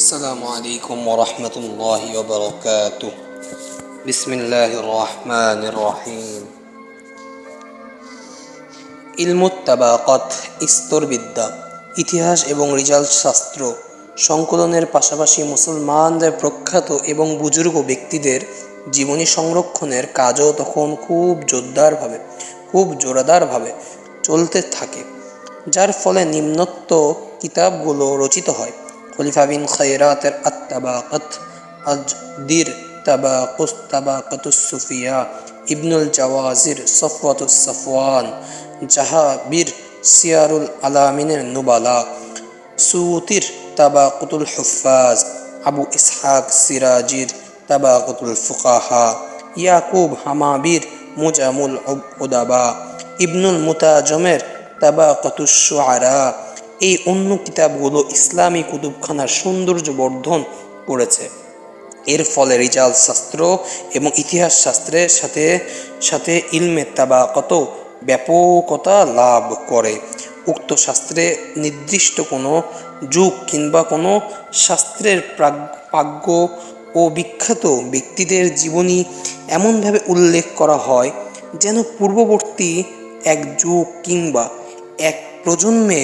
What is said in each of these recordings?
السلام عليكم ورحمة الله وبركاته. بسم الله الرحمن الرحيم. ইলমুত তাবাকাত স্তরবিদ্যা, ইতিহাস এবং রিজাল্ট শাস্ত্র সংকলনের পাশাপাশি মুসলমানদের প্রখ্যাত এবং বুজুর্গ ব্যক্তিদের জীবনী সংরক্ষণের কাজও তখন খুব জোরাদারভাবে চলতে থাকে, যার ফলে নিম্নোক্ত কিতাবগুলো রচিত হয়: খলিফা বিন খৈরাতের আত-তাবাকাত, আজদির তাবাকাতুস সুফিয়া, ইবনুল জাওয়াজির সফওয়াতুস সাফওয়ান, জাহাবির সিয়ারুল আলামিনের নুবালা, সুয়ুতির তাবাকাতুল হুফাজ, আবু ইসহাক সিরাজির তাবাকাতুল ফুকাহা, ইয়াকুব হামাবির মুজামুল উদাবা, ইবনুল মুতাজমের তাবাকাতুস শুআরা। এই অন্য কিতাবগুলো ইসলামী কুতুবখানার সৌন্দর্য বর্ধন করেছে। এর ফলে রিজাল শাস্ত্র এবং ইতিহাস শাস্ত্রের সাথে সাথে ইলমে তাবাকাত ব্যাপকতা লাভ করে। উক্ত শাস্ত্রে নির্দিষ্ট কোনো যুগ কিংবা কোনো শাস্ত্রের প্রাজ্ঞ ও বিখ্যাত ব্যক্তিদের জীবনী এমনভাবে উল্লেখ করা হয় যেন পূর্ববর্তী এক যুগ কিংবা এক প্রজন্মে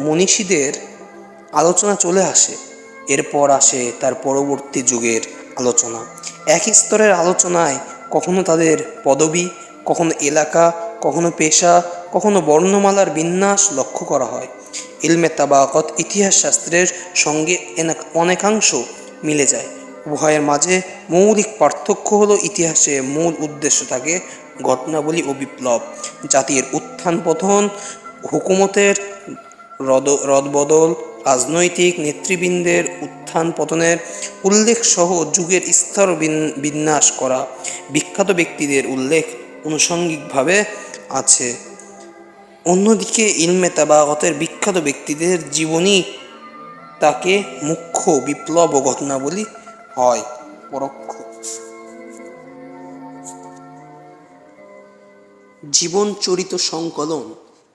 মনীষীদের আলোচনা চলে আসে, এরপর আসে তার পরবর্তী যুগের আলোচনা। এক স্তরের আলোচনায় কখনো তাদের পদবি, কখনো এলাকা, কখনো পেশা, কখনো বর্ণমালার বিন্যাস লক্ষ্য করা হয়। ইলমে তাবাকাত ইতিহাস শাস্ত্রের সঙ্গে অনেকাংশ মিলে যায়। উভয়ের মাঝে মৌলিক পার্থক্য হলো ইতিহাসে মূল উদ্দেশ্য থাকে ঘটনাবলী ও বিপ্লব, জাতির উত্থান পতন, হুকুমতের রদবদল, রাজনৈতিক নেতৃবৃন্দের উত্থান পতনের উল্লেখ সহ যুগের স্তর বিন্যাস করা। বিখ্যাত ব্যক্তিদের উল্লেখ আনুষঙ্গিকভাবে আছে। অন্যদিকে ইলমে তাবাকাতের বিখ্যাত ব্যক্তিদের জীবনী তাকে মুখ্য, বিপ্লব ও ঘটনাবলী হয় পরোক্ষ। জীবন চরিত সংকলন: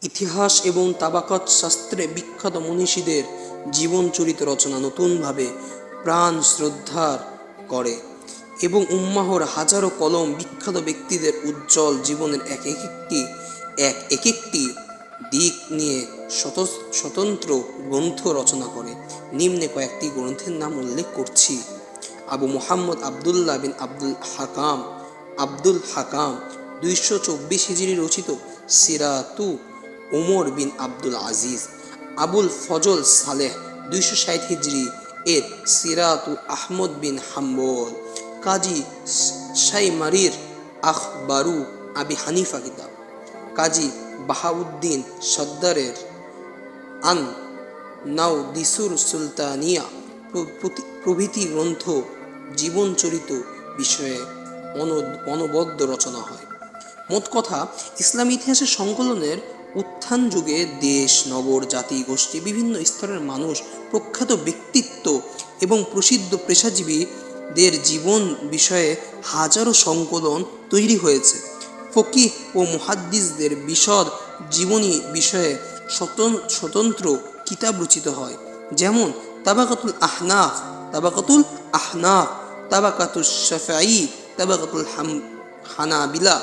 ইতিহাস এবং তাবাকাত শাস্ত্রে বিখ্যাত মনীষীদের জীবন চরিত রচনা নতুনভাবে প্রাণ শ্রদ্ধার করে এবং উম্মাহর হাজারো কলম বিখ্যাত ব্যক্তিদের উজ্জ্বল জীবনের এক একটি দিক নিয়ে স্বতন্ত্র গ্রন্থ রচনা করে। নিম্নে কয়েকটি গ্রন্থের নাম উল্লেখ করছি: আবু মুহাম্মদ আবদুল্লাহ বিন আব্দুল হাকাম 224 হিজরি রচিত সিরাতু উমর বিন আব্দুল আজিজ, আবুল ফজল সালেহ 260 হিজরি এর সিরাতু আহমদ বিন হাম্বল, কাজী শাইমারির আখবারু আবি হানিফা কিতাব, কাজী বাহাউদ্দিন সদ্দারের আন নাওদিসুর সুলতানিয়া প্রভৃতি গ্রন্থ জীবনচরিত বিষয়ে অনবদ্য রচনা হয়। মোট কথা, ইসলামী ইতিহাসের সংকলনের উত্থান যুগে দেশ, নগর, জাতি, গোষ্ঠী, বিভিন্ন স্তরের মানুষ, প্রখ্যাত ব্যক্তিত্ব এবং প্রসিদ্ধ পেশাজীবীদের জীবন বিষয়ে হাজারো সংকলন তৈরি হয়েছে। ফকিহ ও মুহাদ্দিসদের বিশদ জীবনী বিষয়ে স্বতন্ত্র কিতাব রচিত হয়, যেমন তাবাকাতুল আহনাফ, তাবাকাতুল শাফিঈ, তাবাকাতুল হানাবিলা।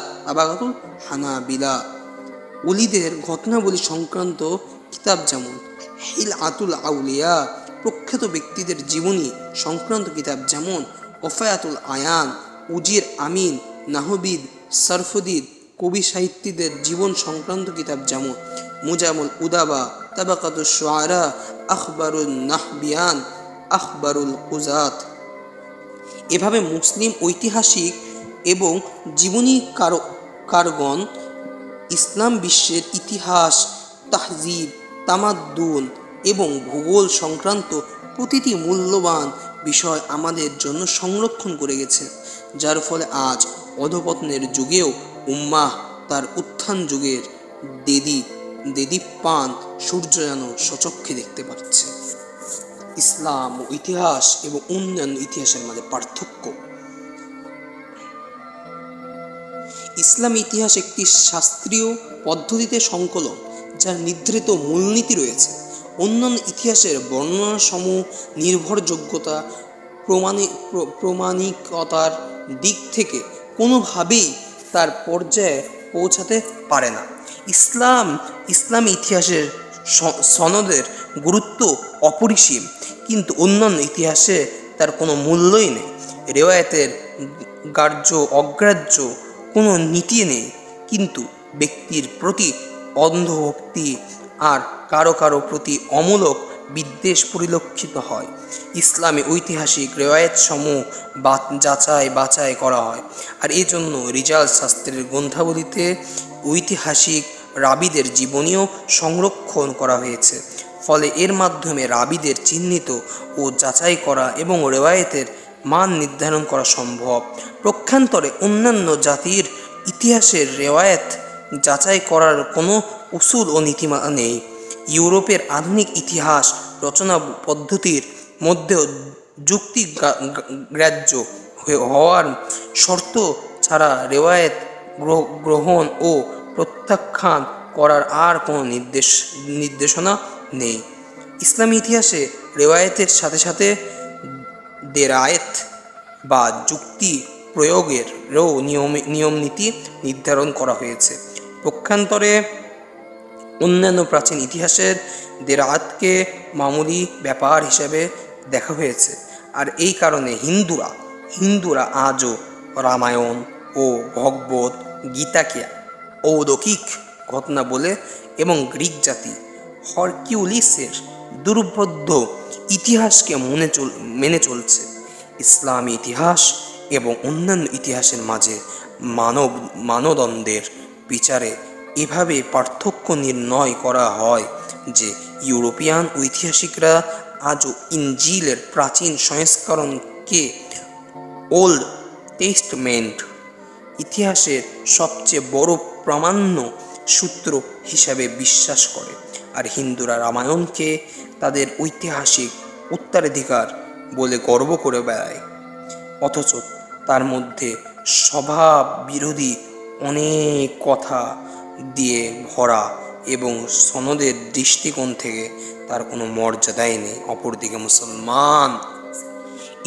ওলিদের ঘটনাবলী সংক্রান্ত কিতাব যেমন হিলআতুল আউলিয়া, প্রখ্যাত ব্যক্তিদের জীবনী সংক্রান্ত কিতাব যেমন ওফায়াতুল আয়ান, উজির আমিন, নাহবিদ, সরফুদ্দিন, কবি সাহিত্যিকদের জীবন সংক্রান্ত কিতাব যেমন মুজামুল উদাবা, তাবাকাতুশ শুআরা, আখবারুন নাহবিয়ান, আখবারুল কুজাত। এভাবে মুসলিম ঐতিহাসিক এবং জীবনীকারগণ ইসলাম বিশ্বের ইতিহাস, তাহজিব, তামাদ্দুন এবং ভূগোল সংক্রান্ত প্রতিটি মূল্যবান বিষয় আমাদের জন্য সংরক্ষণ করে গেছে, যার ফলে আজ অধঃপতনের যুগেও উম্মাহ তার উত্থান যুগের দেদীপ্যমান সূর্য যেন স্বচক্ষে দেখতে পাচ্ছে। ইসলাম ও ইতিহাস এবং অন্যান্য ইতিহাসের মাঝে পার্থক্য: ইসলামী ইতিহাস একটি শাস্ত্রীয় পদ্ধতিতে সংকলন, যার নির্ধারিত মূলনীতি রয়েছে। অন্যান্য ইতিহাসের বর্ণনাসমূহ নির্ভরযোগ্যতা প্রামাণিকতার দিক থেকে কোনোভাবেই তার পর্যায়ে পৌঁছাতে পারে না। ইসলামী ইতিহাসের সনদের গুরুত্ব অপরিসীম, কিন্তু অন্যান্য ইতিহাসে তার কোনো মূল্যই নেই। রেওয়ায়েতের অগ্রাহ্য কোনো নীতি নেই, কিন্তু ব্যক্তির প্রতি অন্ধভক্তি আর কারো প্রতি অমূলক বিদ্বেষ পরিলক্ষিত হয়। ইসলামী ঐতিহাসিক রেওয়ায়েতসমূহ যাচাই বাছাই করা হয়, আর এজন্য রিজাল শাস্ত্রের গ্রন্থাবলীতে ঐতিহাসিক রাবিদের জীবনীও সংরক্ষণ করা হয়েছে। ফলে এর মাধ্যমে রাবিদের চিহ্নিত ও যাচাই করা এবং রেওয়ায়েতের মান নির্ধারণ করা সম্ভব। পক্ষান্তরে অন্যান্য জাতির ইতিহাসের রেওয়ায়েত যাচাই করার কোনো উসুল ও নীতিমালা নেই। ইউরোপের আধুনিক ইতিহাস রচনা পদ্ধতির মধ্যেও যুক্তিগ্রাহ্য হওয়ার শর্ত ছাড়া রেওয়ায়েত গ্রহণ ও প্রত্যাখ্যান করার আর কোনো নির্দেশনা নেই। ইসলামী ইতিহাসে রেওয়ায়েতের সাথে সাথে দেরায়েত বা যুক্তি প্রয়োগেরও নিয়মনীতি নির্ধারণ করা হয়েছে। পক্ষান্তরে অন্যান্য প্রাচীন ইতিহাসের দেরায়াতকে মামুলি ব্যাপার হিসেবে দেখা হয়েছে, আর এই কারণে হিন্দুরা আজও রামায়ণ ও ভগবত গীতাকে অলৌকিক ঘটনা বলে এবং গ্রিক জাতি হারকিউলিসের দুর্বোধ্য ইতিহাসকে মেনে চলছে। ইসলামী ইতিহাস এবং অন্যান্য ইতিহাসের মাঝে মানদণ্ডের বিচারে এভাবে পার্থক্য নির্ণয় করা হয় যে ইউরোপিয়ান ঐতিহাসিকরা আজও ইনজিলের প্রাচীন সংস্করণকে ওল্ড টেস্টামেন্ট ইতিহাসের সবচেয়ে বড় প্রামাণ্য সূত্র হিসাবে বিশ্বাস করে, আর হিন্দুরা রামায়ণকে তাদের ঐতিহাসিক উত্তরাধিকার বলে গর্ব করে বেড়ায়। অথচ তার মধ্যে স্বভাব বিরোধী অনেক কথা দিয়ে ভরা এবং সনদের দৃষ্টিকোণ থেকে তার কোনো মর্যাদাই নেই। অপরদিকে মুসলমান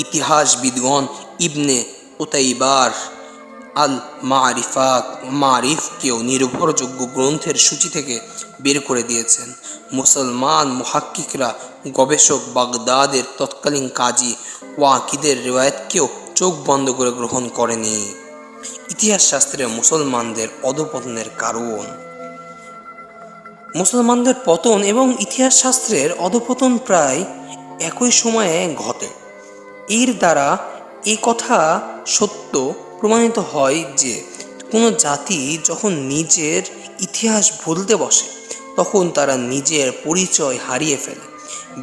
ইতিহাসবিদগণ ইবনে উতাইবার আল মারিফকেও নির্ভরযোগ্য গ্রন্থের সূচি থেকে বের করে দিয়েছেন। মুসলমান মুহাক্কিকরা গবেষক বাগদাদের তৎকালীন কাজী ওয়াকিদের রেওয়ায়েতকেও চোখ বন্ধ করে গ্রহণ করেনি। ইতিহাস শাস্ত্রে মুসলমানদের অধঃপতনের কারণ। মুসলমানদের পতন এবং ইতিহাস শাস্ত্রের অধঃপতন প্রায় একই সময়ে ঘটে। এর দ্বারা এই কথা সত্য প্রমাণিত হয় যে কোনো জাতি যখন নিজের ইতিহাস ভুলতে বসে তখন তারা নিজের পরিচয় হারিয়ে ফেলে।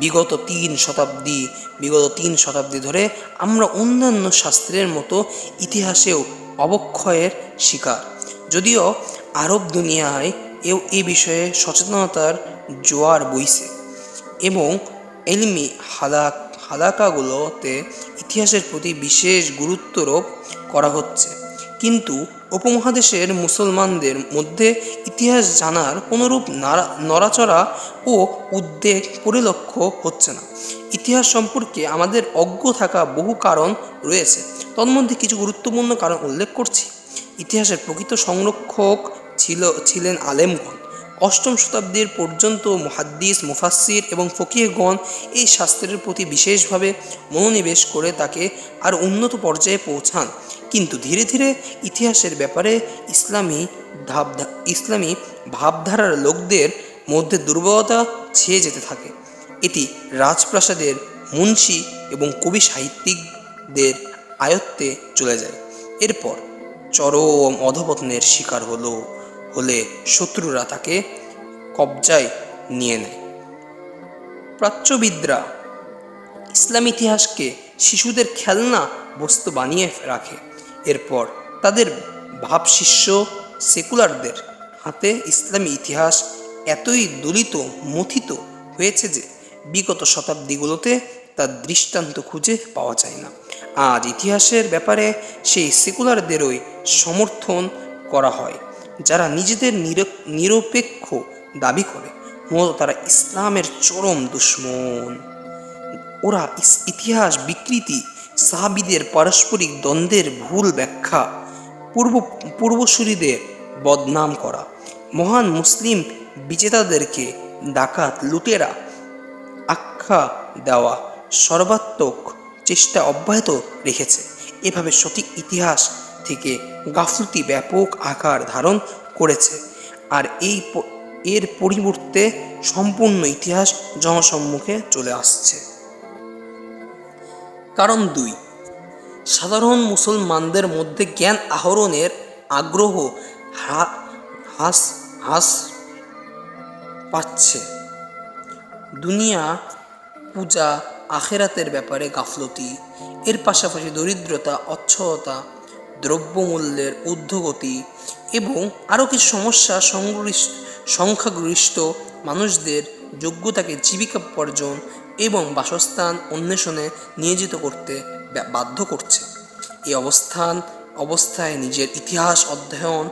বিগত তিন শতাব্দী ধরে আমরা অন্যান্য শাস্ত্রের মতো ইতিহাসেও অবক্ষয়ের শিকার। যদিও আরব দুনিয়ায় এ বিষয়ে সচেতনতার জোয়ার বইছে এবং এলমি হালাকাগুলোতে ইতিহাসের প্রতি বিশেষ গুরুত্বারোপ করা হচ্ছে, কিন্তু উপমহাদেশের মুসলমানদের মধ্যে ইতিহাস জানার কোনোরূপ নড়াচড়া ও উদ্বেগ পরিলক্ষ্য হচ্ছে না। ইতিহাস সম্পর্কে আমাদের অজ্ঞ থাকা বহু কারণ রয়েছে, তন্মধ্যে কিছু গুরুত্বপূর্ণ কারণ উল্লেখ করছি। ইতিহাসের প্রকৃত সংরক্ষক ছিলেন আলেমগণ। অষ্টম শতাব্দীর পর্যন্ত মুহাদ্দিস, মুফাসসির এবং ফকিহগণ এই শাস্ত্রের প্রতি বিশেষভাবে মনোনিবেশ করে তাকে আর উন্নত পর্যায়ে পৌঁছান, কিন্তু ধীরে ধীরে ইতিহাসের ব্যাপারে ইসলামী ভাবধারার লোকদের মধ্যে দুর্বলতা ছেয়ে যেতে থাকে। এটি রাজপ্রাসাদের মুন্সি এবং কবি সাহিত্যিকদের আয়ত্তে চলে যায়। এরপর চরম অধঃপতনের শিকার হলে শত্রুরা তাকে কবজায় নিয়ে নেয়। প্রাচ্যবিদরা ইসলামী ইতিহাসকে শিশুদের খেলনা বস্তু বানিয়ে রাখে। এরপর তাদের ভাবশিষ্য সেকুলারদের হাতে ইসলামী ইতিহাস এতই দলিত মথিত হয়েছে যে বিগত শতাব্দীগুলোতে তার দৃষ্টান্ত খুঁজে পাওয়া যায় না। আজ ইতিহাসের ব্যাপারে সেই সেকুলারদেরই সমর্থন করা হয় যারা নিজেদের নিরপেক্ষ দাবি করে। মূলত তারা ইসলামের চরম দুশ্মন। ওরা ইতিহাস বিকৃতি, সাহাবীদের পারস্পরিক দ্বন্দ্বের ভুল ব্যাখ্যা, পূর্বসূরীদের বদনাম করা, মহান মুসলিম বিজেতাদেরকে ডাকাত লুটেরা আখ্যা দেওয়া সর্বাত্মক চেষ্টা অব্যাহত রেখেছে। এভাবে সঠিক ইতিহাস থেকে গাফলতি ব্যাপক আকার ধারণ করেছে, আর এর পরিবর্তে সম্পূর্ণ ইতিহাস জনসম্মুখে চলে আসছে। কারণ 2, সাধারণ মুসলমানদের মধ্যে জ্ঞান আহরণের আগ্রহ হ্রাস পাচ্ছে। দুনিয়া পূজা আখেরাতের ব্যাপারে গাফলতি, এর পাশাপাশি দরিদ্রতা, অচ্ছলতা, দ্রব্যমূল্যের ঊর্ধ্বগতি এবং আরও কিছু সমস্যা সংখ্যাগরিষ্ঠ মানুষদের যোগ্যতাকে জীবিকা উপার্জন এবং বাসস্থান অন্বেষণে নিয়োজিত করতে বাধ্য করছে। এই অবস্থায় নিজের ইতিহাস অধ্যয়ন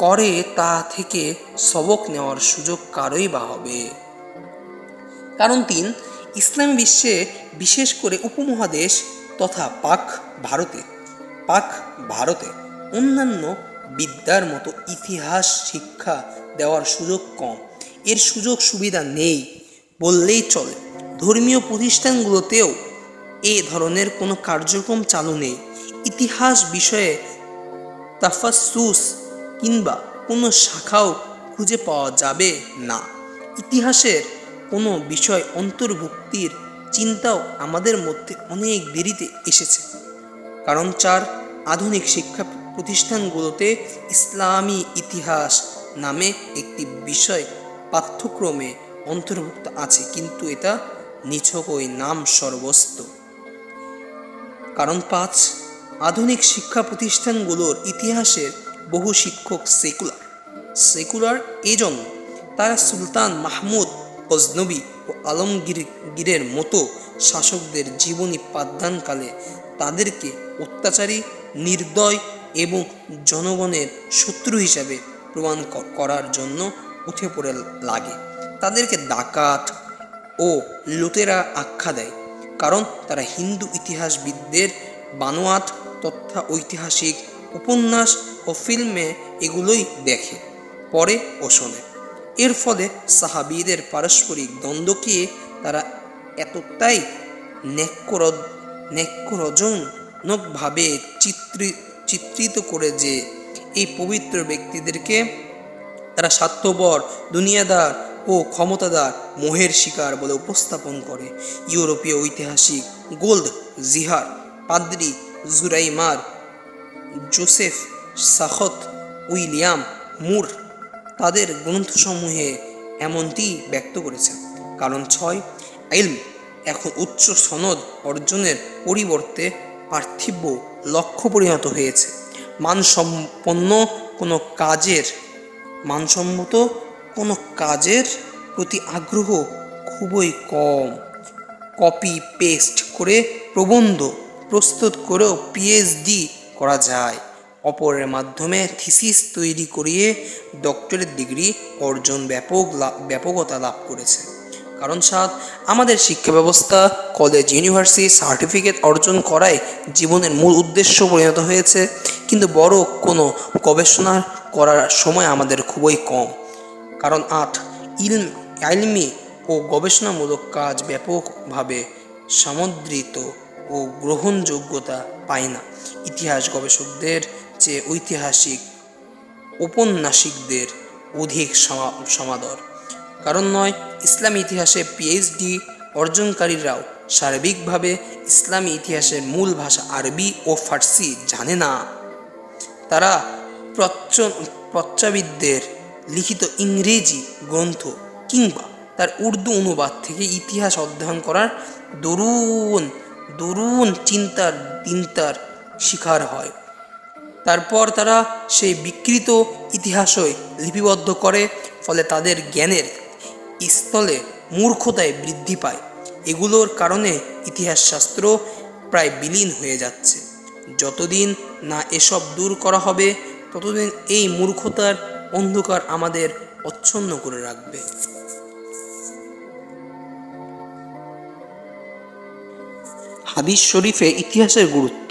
করে তা থেকে সবক নেওয়ার সুযোগ কারই বা হবে। কারণ 3, ইসলামী বিশ্বে বিশেষ করে উপমহাদেশ তথা পাক ভারতে অন্যান্য বিদ্যার মতো ইতিহাস শিক্ষা দেওয়ার সুযোগ কম। এর সুযোগ সুবিধা নেই বললেই চলে। ধর্মীয় প্রতিষ্ঠানগুলোতেও এ ধরনের কোনো কার্যক্রম চালু নেই। ইতিহাস বিষয়ে তাফাসসুস কিংবা কোনো শাখাও খুঁজে পাওয়া যাবে না। ইতিহাসের কোনো বিষয় অন্তর্ভুক্তির চিন্তাও আমাদের মধ্যে অনেক দেরিতে এসেছে। কারণ 4, আধুনিক শিক্ষা প্রতিষ্ঠানগুলোতে ইসলামী ইতিহাস নামে একটি বিষয় পাঠ্যক্রমে অন্তর্ভুক্ত আছে, কিন্তু এটা নিছকই নাম সর্বস্ব। কারণ 5, আধুনিক শিক্ষা প্রতিষ্ঠানগুলোর ইতিহাসের বহু শিক্ষক সেকুলার এজন্য তারা সুলতান মাহমুদ গজনবী ও আলমগীরের মতো শাসকদের জীবনী পাঠদানকালে তাদেরকে অত্যাচারী, নির্দয় এবং জনগণের শত্রু হিসাবে প্রমাণ করার জন্য উঠে পড়ে লাগে। তাদেরকে ডাকাত ও লুটেরা আখ্যা দেয়, কারণ তারা হিন্দু ইতিহাসবিদদের বানোয়াট তথ্য ঐতিহাসিক উপন্যাস ও ফিল্মে এগুলোই দেখে, পড়ে ও শোনে। এর ফলে সাহাবীদের পারস্পরিক দ্বন্দ্বকে তারা এতটাই ন্যাক্কারজনকভাবে চিত্রিত করে যে এই পবিত্র ব্যক্তিদেরকে তারা স্বার্থপর, দুনিয়াদার ও ক্ষমতাদার মোহের শিকার বলে উপস্থাপন করে। ইউরোপীয় ঐতিহাসিক গোল্ড জিহার, পাদ্রি জুরাইমার, জোসেফ সাখত, উইলিয়াম মুর তাদের গ্রন্থসমূহে এমনটি ব্যক্ত করেছেন। কারণ 6, ইলম এখন উচ্চ সনদ অর্জনের পরিবর্তে পার্থিব লক্ষ্য পরিণত হয়েছে। মানসম্মত কোনো কাজের প্রতি আগ্রহ খুবই কম। কপি পেস্ট করে প্রবন্ধ প্রস্তুত করেও পিএইচডি করা যায়। অপরের মাধ্যমে থিসিস তৈরি করিয়ে ডক্টরেট ডিগ্রি অর্জন ব্যাপকতা লাভ করেছে। কারণ 7, আমাদের শিক্ষা ব্যবস্থা কলেজ, ইউনিভার্সিটি সার্টিফিকেট অর্জন করাই জীবনের মূল উদ্দেশ্য পরিণত হয়েছে, কিন্তু বড় কোনো গবেষণা করার সময় আমাদের খুবই কম। কারণ 8, ইলমি ও গবেষণামূলক কাজ ব্যাপকভাবে সমাদৃত ও গ্রহণযোগ্যতা পায় না। ইতিহাস গবেষকদের চেয়ে ঐতিহাসিক ঔপন্যাসিকদের অধিক সমাদর। কারণ 9, ইসলামী ইতিহাসে পিএইচডি অর্জনকারীরাও সার্বিকভাবে ইসলামী ইতিহাসের মূল ভাষা আরবি ও ফার্সি জানে না। তারা প্রাচ্যবিদদের লিখিত ইংরেজি গ্রন্থ কিংবা তার উর্দু অনুবাদ থেকে ইতিহাস অধ্যয়ন করার দরুন চিন্তার শিকার হয়। তারপর তারা সেই বিকৃত ইতিহাসই লিপিবদ্ধ করে, ফলে তাদের জ্ঞানের স্থলে মূর্খতায় বৃদ্ধি পায়। এগুলোর কারণে ইতিহাসশাস্ত্র প্রায় বিলীন হয়ে যাচ্ছে। যতদিন না এসব দূর করা হবে, ততদিন এই মূর্খতার অন্ধকার আমাদের অচ্ছন্ন করে রাখবে। হাদিস শরীফে ইতিহাসের গুরুত্ব।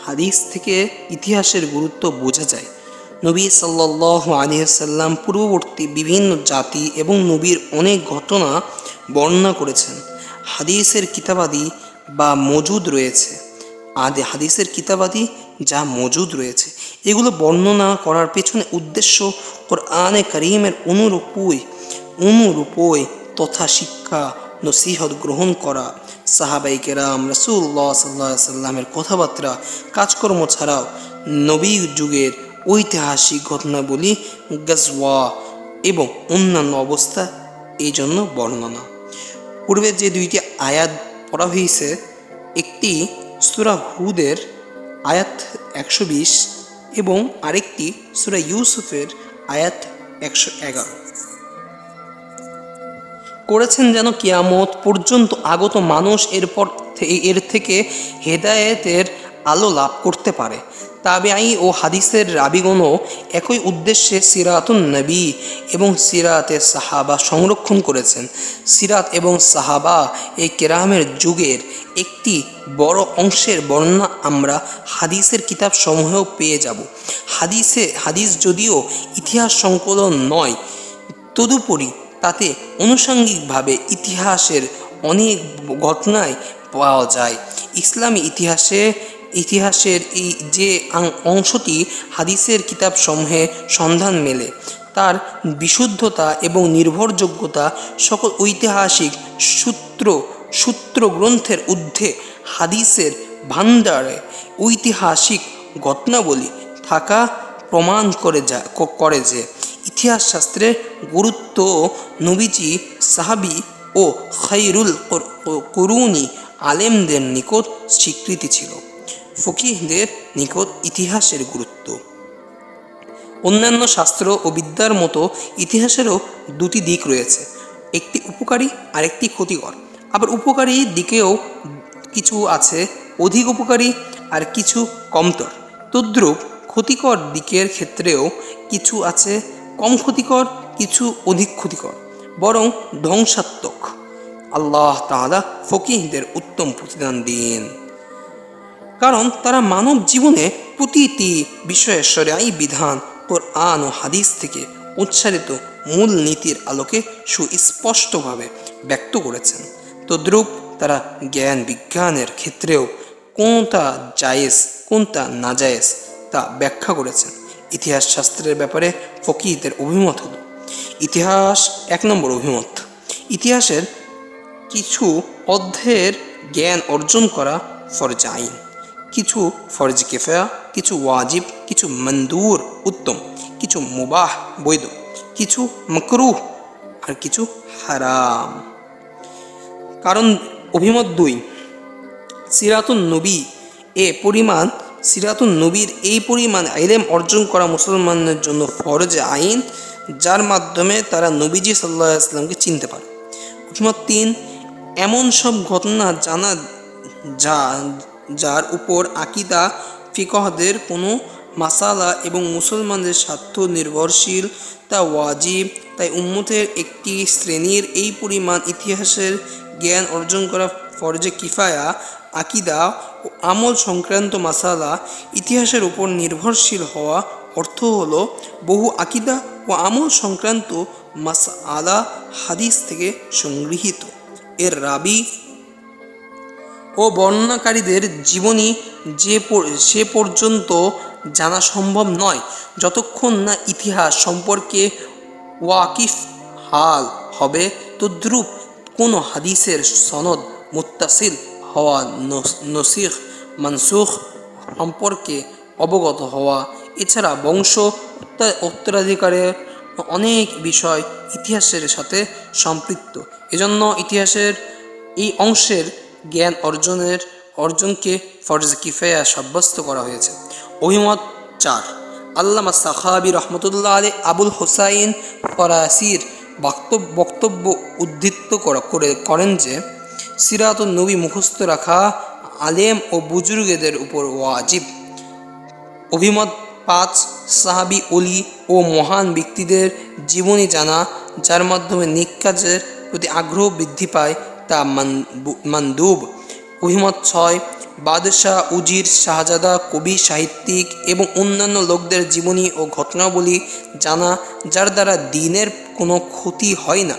হাদিস থেকে ইতিহাসের গুরুত্ব বোঝা যায়। নবী সাল্লাল্লাহু আলাইহি ওয়াসাল্লাম পূর্ববর্তী বিভিন্ন জাতি এবং নবীর অনেক ঘটনা বর্ণনা করেছেন। হাদিসের কিতাবাদি বা মজুদ রয়েছে হাদিসের কিতাবাদি যা মজুদ রয়েছে, এগুলো বর্ণনা করার পেছনে উদ্দেশ্য কোরআনে কারীমের অনুরূপই তথা শিক্ষা নসিহত গ্রহণ করা, সাহাবায়ে কেরাম রাসূলুল্লাহ সাল্লাল্লাহু আলাইহি সাল্লামের কথাবার্তা কাজকর্ম ছাড়াও নবী যুগের ঐতিহাসিক ঘটনাবলী, গাজওয়া এবং অন্যান্য অবস্থা, এই জন্য বর্ণনা। পূর্বে যে দুইটি আয়াত পড়া হয়েছে, একটি সূরা হুদের আয়াত 120 এবং আরেকটি সূরা ইউসুফের আয়াত 111 করেছেন যেন কিয়ামত পর্যন্ত আগত মানুষ এর থেকে হেদায়েতের আলো লাভ করতে পারে। তাবেঈ ও হাদিসের রাবিগণও একই উদ্দেশ্যে সিরাতুন নবী এবং সিরাতে সাহাবা সংরক্ষণ করেছেন। সিরাত এবং সাহাবা এই কেরামের যুগের একটি বড় অংশের বর্ণনা আমরা হাদিসের কিতাব সমূহেও পেয়ে যাব। হাদিস যদিও ইতিহাস সংকলন নয়, তদুপরি তাতে আনুষঙ্গিকভাবে ইতিহাসের অনেক ঘটনাই পাওয়া যায়। ইসলামী ইতিহাসের এই যে অংশটি হাদিসের কিতাবসমূহে সন্ধান মেলে, তার বিশুদ্ধতা এবং নির্ভরযোগ্যতা সকল ঐতিহাসিক সূত্র গ্রন্থের ঊর্ধ্বে। হাদিসের ভাণ্ডারে ঐতিহাসিক ঘটনাবলী থাকা প্রমাণ করে যে ইতিহাস শাস্ত্রের গুরুত্ব নবীজি, সাহাবী ও খায়রুল কুরুনি আলেমদের নিকট স্বীকৃতি ছিল। ফকিহদের নিকট ইতিহাসের গুরুত্ব। অন্যান্য শাস্ত্র ও বিদ্যার মতো ইতিহাসেরও দুটি দিক রয়েছে, একটি উপকারী আর একটি ক্ষতিকর। আবার উপকারী দিকেও কিছু আছে অধিক উপকারী আর কিছু কমতর। তদ্রূপ ক্ষতিকর দিকের ক্ষেত্রেও কিছু আছে কম ক্ষতিকর, কিছু অধিক ক্ষতিকর, বরং ধ্বংসাত্মক। আল্লাহ তাআলা ফকিহদের উত্তম প্রতিদান দিন, কারণ তারা মানব জীবনে প্রতিটি বিষয়ে শরঈ বিধান কোরআন ও হাদিস থেকে উচ্চারিত মূল নীতির আলোকে সুস্পষ্টভাবে ব্যক্ত করেছেন। তদ্রূপ তারা জ্ঞান বিজ্ঞানের ক্ষেত্রেও কোনটা জায়েজ কোনটা নাজায়েজ তা ব্যাখ্যা করেছেন। ইতিহাস শাস্ত্রের ব্যাপারে ফকিহদের অভিমত হল। ইতিহাস 1 নম্বর অভিমত। ইতিহাসের কিছু অধ্যায়ের জ্ঞান অর্জন করা ফরজ আইন, কিছু ফরজ কিফায়া, কিছু ওয়াজিব, কিছু মন্দুর উত্তম, কিছু মুবাহ বৈধ, কিছু মাকরুহ আর কিছু হারাম। কারণ অভিমত 2, সিরাতুন নবীর এই পরিমাণ ইলম অর্জন করা মুসলমানদের জন্য ফরজ আইন, যার মাধ্যমে তারা নবীজি সাল্লাল্লাহু আলাইহি ওয়াসাল্লামকে চিনতে পারে। অভিমত 3, এমন সব ঘটনা জানা যার উপর আকীদা ফিকহদের কোনো মাসালা এবং মুসলমানদের স্বার্থ নির্ভরশীল, তা ওয়াজিব। তাই উম্মতের একটি শ্রেণীর এই পরিমাণ ইতিহাসের জ্ঞান অর্জন করা ফরজে কিফায়া। আকীদা ও আমল সংক্রান্ত মাসালা ইতিহাসের উপর নির্ভরশীল হওয়া অর্থ হলো বহু আকীদা ও আমল সংক্রান্ত মাসআলা হাদিস থেকে সংগৃহীত। এর রাবি ও বর্ণনাকারীদের জীবনী সে পর্যন্ত জানা সম্ভব নয় যতক্ষণ না ইতিহাস সম্পর্কে ওয়াকিফ হাল হবে। তদ্রূপ কোনো হাদিসের সনদ মুত্তাসিল হওয়া, নসিখ মানসুখ সম্পর্কে অবগত হওয়া, এছাড়া বংশ উত্তরাধিকারের অনেক বিষয় ইতিহাসের সাথে সম্পৃক্ত। এজন্য ইতিহাসের এই অংশের জ্ঞান অর্জনকে ফরজ কিফায়া সাব্যস্ত করা হয়েছে। অভিমত 4, আল্লামা সাখাবী রহমতুল্লাহ আলাইহি আবুল হুসাইন ফরাসির বক্তব্য উদ্ধৃত করেন যে সিরাতুন নবী মুখস্থ রাখা আলেম ও বুজুর্গদের উপর ওয়াজিব। অভিমত 5 সাহাবী ওলি ও মহান ব্যক্তিদের জীবনী জানা, যার মাধ্যমে নেক কাজের প্রতি আগ্রহ বৃদ্ধি পায়, তা মানদুব। অভিমত 6 বাদশাহ, উজির, শাহজাদা, কবি, সাহিত্যিক এবং অন্যান্য লোকদের জীবনী ও ঘটনাবলী জানা, যার দ্বারা দিনের কোনো ক্ষতি হয় না,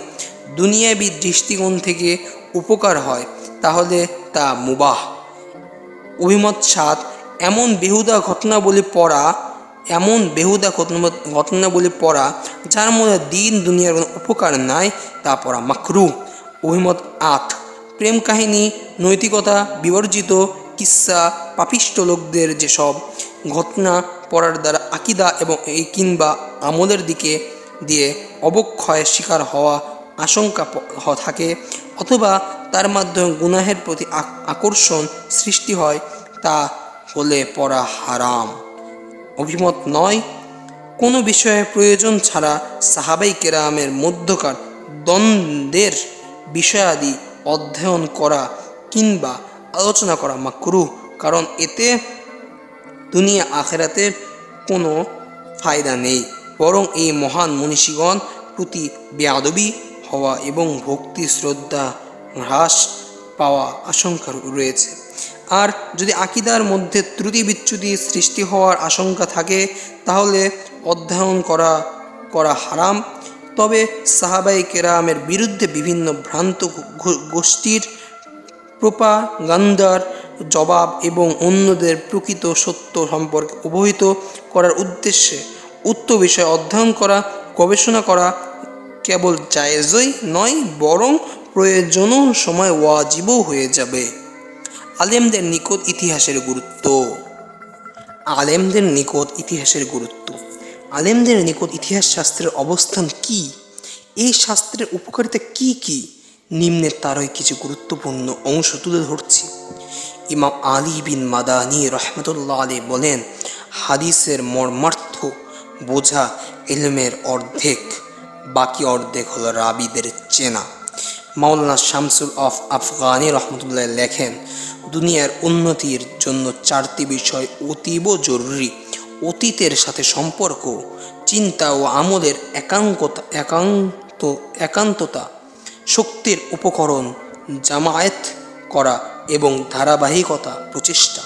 দুনিয়াবী দৃষ্টিকোণ থেকে উপকার হয়, তাহলে তা মুবাহ। অভিমত 7 এমন বেহুদা ঘটনাবলী পড়া যার মধ্যে দিন দুনিয়ার কোনো উপকার নাই, তা পড়া মাকরুহ। অভিমত 8 প্রেম কাহিনী, নৈতিকতা বিবর্জিত কিস্সা, পাপিষ্ট লোকদের যেসব ঘটনা পড়ার দ্বারা আকিদা এবং কিংবা আমলের দিকে দিয়ে অবক্ষয়ের শিকার হওয়া আশঙ্কা থাকে, অথবা তার মাধ্যমে গুনাহের প্রতি আকর্ষণ সৃষ্টি হয়, তা হলে পড়া হারাম। অভিমত 9 কোনো বিষয়ে প্রয়োজন ছাড়া সাহাবাই কেরামের মধ্যকার দ্বন্দ্বের বিষয়াদি অধ্যয়ন করা কিংবা আলোচনা করা মাকরুহ, কারণ এতে দুনিয়া আখেরাতের কোনো ফায়দা নেই, বরং এই মহান মনীষীগণ প্রতি বেয়াদবি হওয়া এবং ভক্তি শ্রদ্ধা হ্রাস পাওয়া আশঙ্কা রয়েছে। আর যদি আকিদার মধ্যে ত্রুটি বিচ্যুতি সৃষ্টি হওয়ার আশঙ্কা থাকে, তাহলে অধ্যয়ন করা হারাম। তবে সাহাবাই কেরামের বিরুদ্ধে বিভিন্ন ভ্রান্ত গোষ্ঠীর প্রোপাগান্ডার জবাব এবং অন্যদের প্রকৃত সত্য সম্পর্কে অবহিত করার উদ্দেশ্যে উক্ত বিষয়ে অধ্যয়ন করা, গবেষণা করা কেবল জায়েজই নয়, বরং প্রয়োজনও সময় ওয়াজিবও হয়ে যাবে। আলেমদের নিকট ইতিহাসের গুরুত্ব। আলেমদের নিকট ইতিহাস শাস্ত্রের অবস্থান কি? এই শাস্ত্রের উপকারিতা কি কি? নিম্নের তারই কিছু গুরুত্বপূর্ণ অংশ তুলে ধরছি। ইমাম আলী বিন মাদানী রহমতুল্লাহ আলাইহি বলেন, হাদিসের মর্মার্থ বোঝা ইলমের অর্ধেক, বাকি অর্ধেক হলো রাবীদের চেনা। মাওলানা শামসুল আফগানী রহমতুল্লাহ লেখেন, দুনিয়ার উন্নতির জন্য 4টি বিষয় অতীব জরুরি: অতীতের সাথে সম্পর্ক, চিন্তা ও আমলের একান্ততা, শক্তির উপকরণ জামায়াত করা এবং ধারাবাহিকতা প্রচেষ্টা।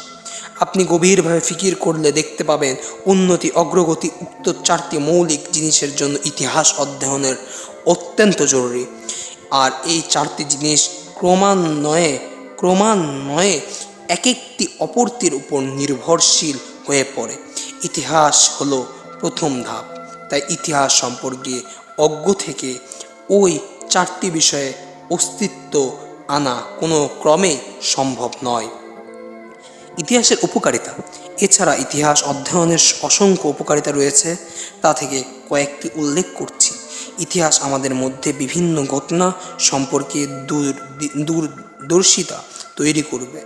আপনি গভীরভাবে ফিকির করলে দেখতে পাবেন, উন্নতি অগ্রগতি উক্ত 4টি মৌলিক জিনিসের জন্য ইতিহাস অধ্যয়নের অত্যন্ত জরুরি। আর এই 4টি জিনিস ক্রমান্বয়ে এক একটি অপরটির উপর নির্ভরশীল হয়ে পড়ে। ইতিহাস হলো প্রথম ধাপ, তাই ইতিহাস সম্পর্কে অজ্ঞ থেকে ওই 4টি বিষয়ে অস্তিত্ব আনা কোনো ক্রমে সম্ভব নয়। ইতিহাসের উপকারিতা। এছাড়া ইতিহাস অধ্যয়নের অসংখ্য উপকারিতা রয়েছে, তা থেকে কয়েকটি উল্লেখ করছি। ইতিহাস আমাদের মধ্যে বিভিন্ন ঘটনা সম্পর্কে দূরদর্শিতা তৈরি করবে।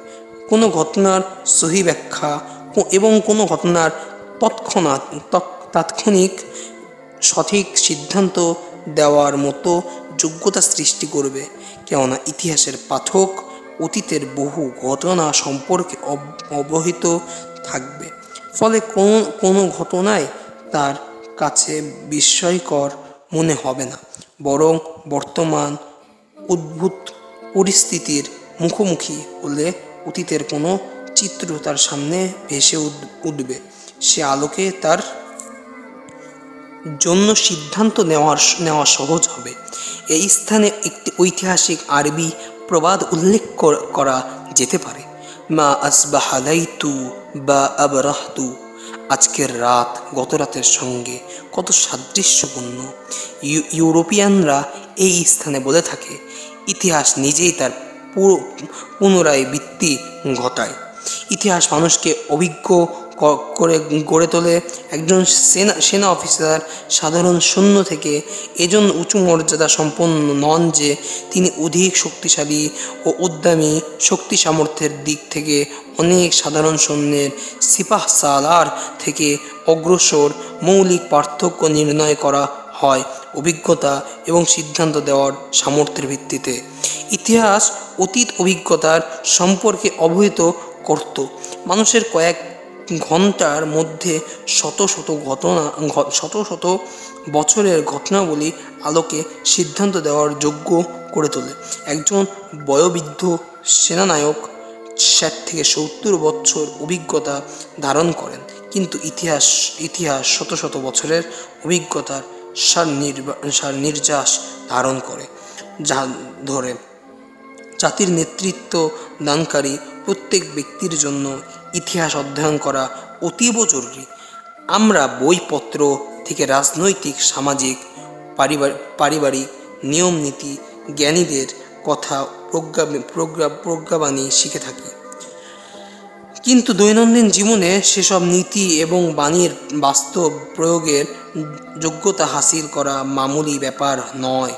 কোনো ঘটনার সহি ব্যাখ্যা এবং কোনো ঘটনার তাৎক্ষণিক সঠিক সিদ্ধান্ত দেওয়ার মতো যোগ্যতা সৃষ্টি করবে, কেননা ইতিহাসের পাঠক অতীতের বহু ঘটনা সম্পর্কে অবহিত থাকবে। ফলে কোনো ঘটনাই তার কাছে বিস্ময়কর মনে হবে না, বরং বর্তমান উদ্ভূত পরিস্থিতির মুখোমুখি হলে অতীতের কোনো চিত্র তার সামনে ভেসে উঠবে। সে আলোকে তার জন্য সিদ্ধান্ত নেওয়া সহজ হবে। এই স্থানে একটি ঐতিহাসিক আরবি প্রবাদ উল্লেখ করা যেতে পারে, মা আসবাহা লাইতু বা আবরাহতু। আজকের রাত গত রাতের সঙ্গে কত সাদৃশ্যপূর্ণ। ইউরোপিয়ানরা এই স্থানে বলে থাকে, ইতিহাস নিজেই তার পুনরাবৃত্তি ঘটায়। ইতিহাস মানুষকে অভিজ্ঞ করে গড়ে তোলে। একজন সেনা অফিসার সাধারণ সৈন্য থেকে এজন্য উঁচু মর্যাদা সম্পন্ন নন যে তিনি অধিক শক্তিশালী ও উদ্যমী। শক্তি সামর্থ্যের দিক থেকে অনেক সাধারণ সৈন্যের সিপাহসালার থেকে অগ্রসর। মৌলিক পার্থক্য নির্ণয় করা হয় অভিজ্ঞতা এবং সিদ্ধান্ত দেওয়ার সামর্থ্যের ভিত্তিতে। ইতিহাস অতীত অভিজ্ঞতার সম্পর্কে অবহিত করত। মানুষের ঘন্টার মধ্যে শত শত বছরের ঘটনাবলী আলোকে সিদ্ধান্ত দেওয়ার যোগ্য করে তোলে। একজন বয়োবৃদ্ধ সেনানায়ক ৬০ থেকে ৭০ বছর অভিজ্ঞতা ধারণ করেন, কিন্তু ইতিহাস শত বছরের অভিজ্ঞতার সার নির্যাস ধারণ করে। যা ধরে জাতির নেতৃত্ব দানকারী প্রত্যেক ব্যক্তির জন্য ইতিহাস অধ্যয়ন করা অতীব জরুরি। আমরা বইপত্র থেকে রাজনৈতিক, সামাজিক, পারিবারিক নিয়ম নীতি, জ্ঞানীদের কথা, প্রজ্ঞাবাণী শিখে থাকি, কিন্তু দৈনন্দিন জীবনে সেসব নীতি এবং বাণীর বাস্তব প্রয়োগের যোগ্যতা হাসিল করা মামুলি ব্যাপার নয়।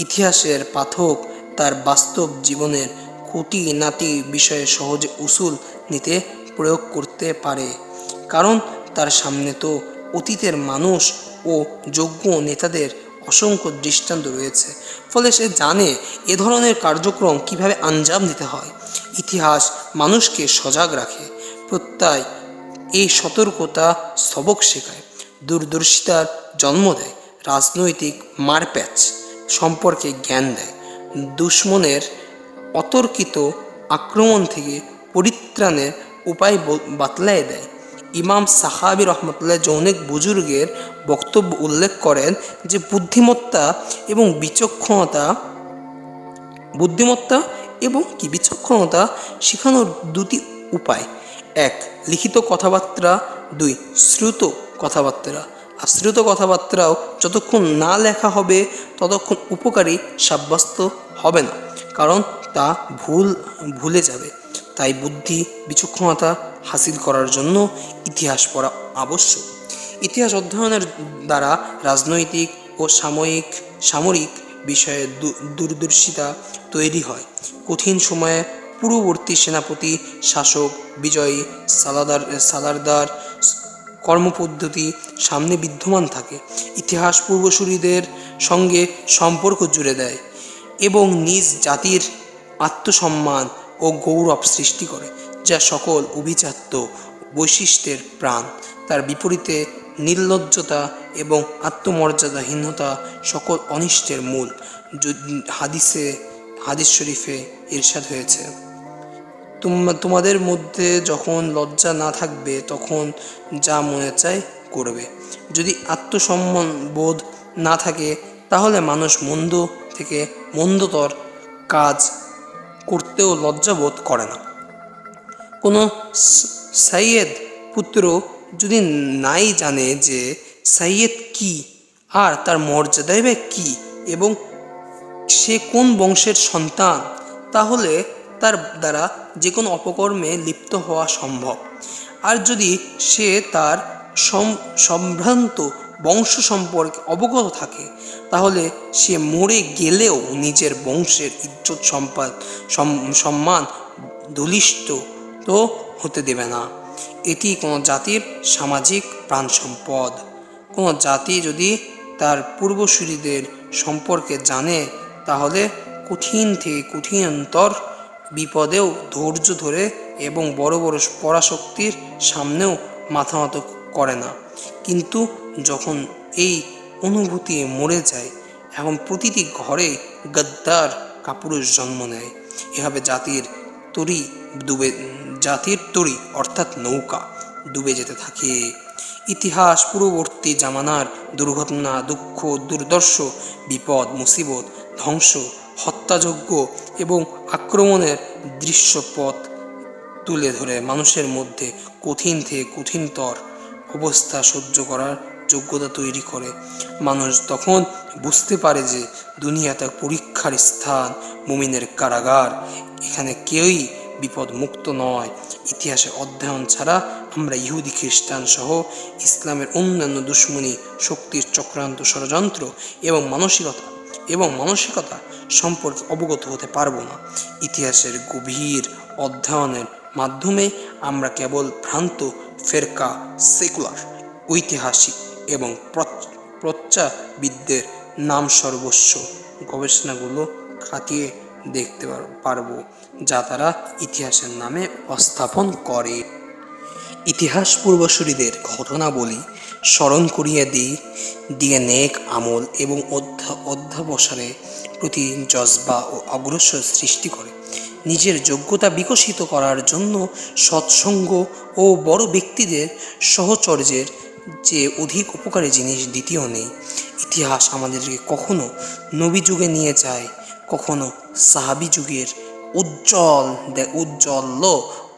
ইতিহাসের পাঠক তার বাস্তব জীবনের খুঁটিনাটি বিষয়ে সহজে উসুল নিতে প্রয়োগ করতে পারে, কারণ তার সামনে তো অতীতের মানুষ ও যোগ্য নেতাদের অসংখ্য দৃষ্টান্ত রয়েছে। ফলে সে জানে এ ধরনের কার্যক্রম কিভাবে আঞ্জাম দিতে হয়। ইতিহাস মানুষকে সজাগ রাখে, প্রত্যয় এই সতর্কতা সবক শেখায়, দূরদর্শিতার জন্ম দেয়, রাজনৈতিক মারপ্যাচ সম্পর্কে জ্ঞান দেয়, দুশ্মনের অতর্কিত আক্রমণ থেকে পরিত্রাণের উপায় বাতলায় দেয়। ইমাম সাহাবী রহমতুল্লাহ অনেক বুজুর্গের বক্তব্য উল্লেখ করেন যে বুদ্ধিমত্তা এবং বিচক্ষণতা শেখানোর দুটি উপায়: ১. লিখিত কথাবার্তা, ২. শ্রুত কথাবার্তা। আর শ্রুত কথাবার্তাও যতক্ষণ না লেখা হবে ততক্ষণ উপকারী সাব্যস্ত হবে না, কারণ তা ভুলে যাবে। তাই বুদ্ধি বিচক্ষণতা হাসিল করার জন্য ইতিহাস পড়া আবশ্যক। ইতিহাস অধ্যয়নের দ্বারা রাজনৈতিক ও সামরিক বিষয়ে দূরদর্শিতা তৈরি হয়। কঠিন সময়ে পূর্ববর্তী সেনাপতি, শাসক, বিজয়ী সালারদার কর্মপদ্ধতি সামনে বিদ্যমান থাকে। ইতিহাস পূর্বসূরিদের সঙ্গে সম্পর্ক জুড়ে দেয় এবং নিজ জাতির আত্মসম্মান ও গৌরব সৃষ্টি করে, যা সকল অভিজাত্য বৈশিষ্ট্যের প্রাণ। তার বিপরীতে নির্লজ্জতা এবং আত্মমর্যাদাহীনতা সকল অনিষ্টের মূল। হাদিস শরীফে ইরশাদ হয়েছে, তোমাদের মধ্যে যখন লজ্জা না থাকবে তখন যা মনে চায় করবে। যদি আত্মসম্মান বোধ না থাকে তাহলে মানুষ মন্দ থেকে মন্দতর কাজ করতেও লজ্জাবোধ করে না। কোনো সাইয়েদ পুত্র যদি নাই জানে যে সাইয়েদ কি আর তার মর্যাদাই বা কী এবং সে কোন বংশের সন্তান, তাহলে তার দ্বারা যে কোনো অপকর্মে লিপ্ত হওয়া সম্ভব। আর যদি সে তার সম্ভ্রান্ত বংশ সম্পর্কে অবগত থাকে তাহলে সে মরে গেলেও নিজের বংশের ইজ্জত সম্মান ধূলিষ্ট তো হতে দেবে না। এটি কোনো জাতির সামাজিক প্রাণ সম্পদ। কোনো জাতি যদি তার পূর্বসূরিদের সম্পর্কে জানে তাহলে কঠিন থেকে কঠিনতর বিপদেও ধৈর্য ধরে এবং বড় বড় পরাশক্তির সামনেও মাথা নত করে না। কিন্তু যখন এই অনুভূতি মরে যায়, এখন প্রতিটি ঘরে গদ্দার কাপুরুষ জন্ম নেয়। এভাবে জাতির তরি অর্থাৎ নৌকা ডুবে যেতে থাকে। ইতিহাস পূর্ববর্তী জামানার দুর্ঘটনা, দুঃখ, দুর্দর্শ, বিপদ, মুসিবত, ধ্বংস, হত্যাযজ্ঞ এবং আক্রমণের দৃশ্যপট তুলে ধরে মানুষের মধ্যে কঠিন থেকে কঠিনতর অবস্থা সহ্য করার যোগ্যতা তৈরি করে। মানুষ তখন বুঝতে পারে যে দুনিয়া তার পরীক্ষার স্থান, মুমিনের কারাগার। এখানে কেউই বিপদ মুক্ত নয়। ইতিহাসের অধ্যয়ন ছাড়া আমরা ইহুদি, খ্রিস্টান সহ ইসলামের অন্যান্য দুশ্মনী শক্তির চক্রান্ত, ষড়যন্ত্র এবং মানসিকতা সম্পর্কে অবগত হতে পারব না। ইতিহাসের গভীর অধ্যয়নের মাধ্যমে আমরা কেবল ভ্রান্ত ফেরকা, সেকুলার, ঐতিহাসিক এবং প্রচ্ছাবিদদের নাম সর্বস্ব গবেষণাগুলো খাতিয়ে দেখতে পারব যা তারা ইতিহাসের নামে উপস্থাপন করে। ইতিহাস পূর্বসূরীদের ঘটনাবলী স্মরণ করিয়ে দিয়ে নেক আমল এবং অধ্যাবসারে প্রতি জজবা ও অগ্রসর সৃষ্টি করে। নিজের যোগ্যতা বিকশিত করার জন্য সৎসঙ্গ ও বড় ব্যক্তিদের সহচর্যের যে অধিক উপকারী জিনিস দ্বিতীয় নেই। ইতিহাস আমাদেরকে কখনো নবী যুগে নিয়ে যায়, কখনো সাহাবী যুগের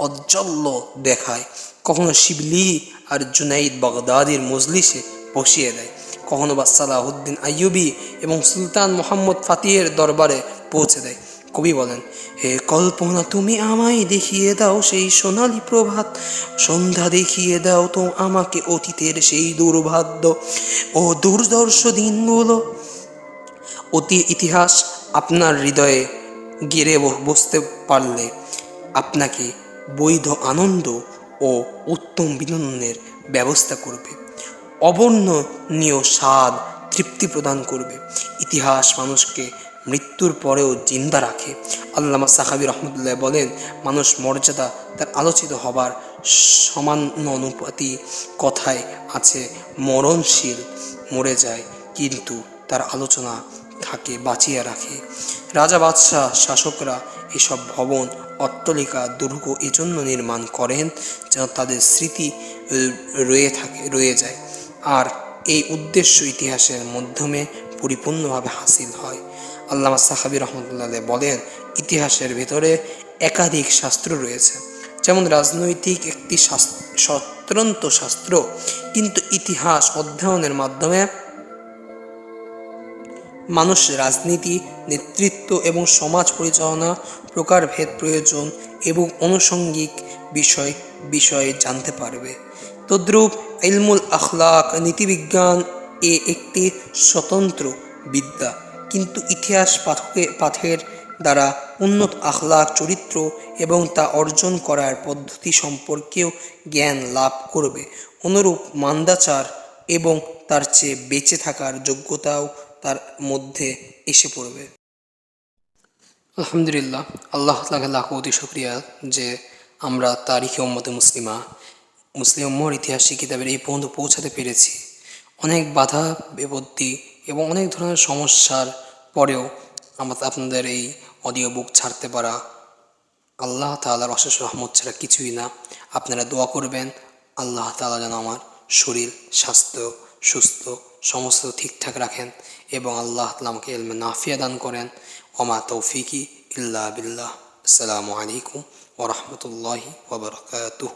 অজ্জ্বল্য দেখায়, কখনো শিবলি আর জুনাইদ বাগদাদির মজলিসে বসিয়ে দেয়, কখনো বা সালাহুদ্দিন আইয়ুবী এবং সুলতান মোহাম্মদ ফাতিহের দরবারে পৌঁছে দেয়। কবি বলেন, হে কল্পনা তুমি আমায় দেখিয়ে দাও সেই সোনালী প্রভাত, সন্ধ্যা দেখিয়ে দাও তো আমাকে অতীতের সেই দুর্ভাগ্য ও দুর্দর্শ দিনগুলো। ইতিহাস আপনার হৃদয়ে গেড়ে বসতে পারলে আপনাকে বৈধ আনন্দ ও উত্তম বিনোদনের ব্যবস্থা করবে, অবর্ণনীয় স্বাদ তৃপ্তি প্রদান করবে। ইতিহাস মানুষকে মৃত্যুর পরেও জিন্দা রাখে। আল্লামা সাখাবী রহমতুল্লাহ বলেন, মানুষ মর্যাদা তার আলোচিত হবার সমানুপাতি কথায় আছে, মরণশীল মরে যায় কিন্তু তার আলোচনা থাকে বাঁচিয়ে রাখে। রাজা বাদশাহ শাসকরা এসব ভবন অট্টালিকা দুর্গ এজন্য নির্মাণ করেন যেন তাদের স্মৃতি রয়ে যায়, আর এই উদ্দেশ্য ইতিহাসের মাধ্যমে পরিপূর্ণভাবে হাসিল হয়। আল্লামা সাখাবী রহমতুল্লাহ বলেন, ইতিহাসের ভেতরে একাধিক শাস্ত্র রয়েছে, যেমন রাজনৈতিক একটি স্বতন্ত্র শাস্ত্র, কিন্তু ইতিহাস অধ্যয়নের মাধ্যমে মানুষ রাজনীতি, নেতৃত্ব এবং সমাজ পরিচালনা, প্রকারভেদ, প্রয়োজন এবং আনুষঙ্গিক বিষয়ে জানতে পারবে। তদ্রূপ ইলমুল আখলাক, নীতিবিজ্ঞান একটি স্বতন্ত্র বিদ্যা, কিন্তু ইতিহাস পাঠের দ্বারা উন্নত আখলাক, চরিত্র এবং তা অর্জন করার পদ্ধতি সম্পর্কেও জ্ঞান লাভ করবে। অনুরূপ মান্দাচার এবং তার চেয়ে বেঁচে থাকার যোগ্যতাও তার মধ্যে এসে পড়বে। আলহামদুলিল্লাহ, আল্লাহ তাআলাকে লাখো কোটি শুকরিয়া যে আমরা তারিখে উম্মতে মুসলিম উম্মহর ইতিহাসিক কিতাবের এই পর্যন্ত পৌঁছাতে পেরেছি। অনেক বাধা বিপত্তি এবং অনেক ধরনের সমস্যার পরেও আপনাদের এই অডিও বুক ছাড়তে পারা আল্লাহ তাআলার অশেষ রহমত ছাড়া কিছুই না। আপনারা দোয়া করবেন আল্লাহ তাআলা যেন আমার শরীর, স্বাস্থ্য, সুস্থ সমস্ত ঠিকঠাক রাখেন এবং আল্লাহ তাআলা আমাকে ইলমে নাফিয়া দান করেন। ওমা তৌফিকি ইল্লা বিল্লাহ। আসসালামু আলাইকুম ওয়া রাহমাতুল্লাহি ওয়া বারাকাতুহু।